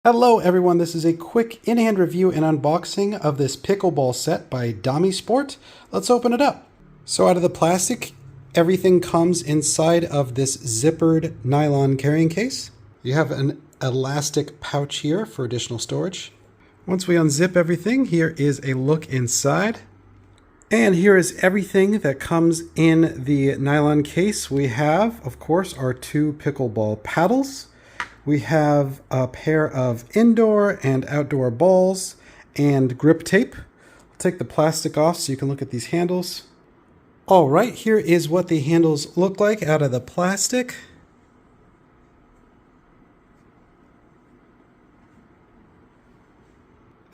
Hello everyone, this is a quick in-hand review and unboxing of this pickleball set by Domisport. Let's open it up. So out of the plastic, everything comes inside of this zippered nylon carrying case. You have an elastic pouch here for additional storage. Once we unzip everything, here is a look inside. And here is everything that comes in the nylon case. We have, of course, our two pickleball paddles. We have a pair of indoor and outdoor balls and grip tape. I'll take the plastic off so you can look at these handles. All right, here is what the handles look like out of the plastic.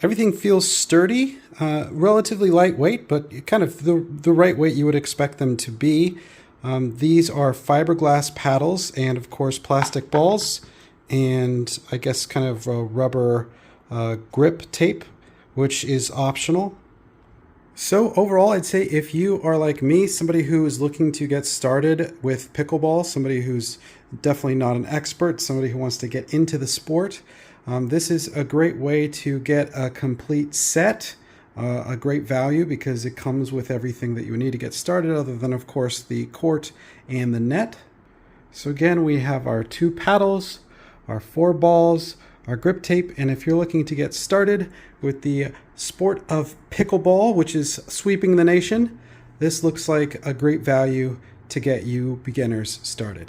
Everything feels sturdy, relatively lightweight, but kind of the right weight you would expect them to be. These are fiberglass paddles and, of course, plastic balls. And I guess kind of a rubber grip tape, which is optional. So overall, I'd say if you are like me, somebody who is looking to get started with pickleball, somebody who's definitely not an expert, somebody who wants to get into the sport, this is a great way to get a complete set, a great value because it comes with everything that you need to get started other than, of course, the court and the net. So again, we have our two paddles, our four balls, our grip tape, and if you're looking to get started with the sport of pickleball, which is sweeping the nation, this looks like a great value to get you beginners started.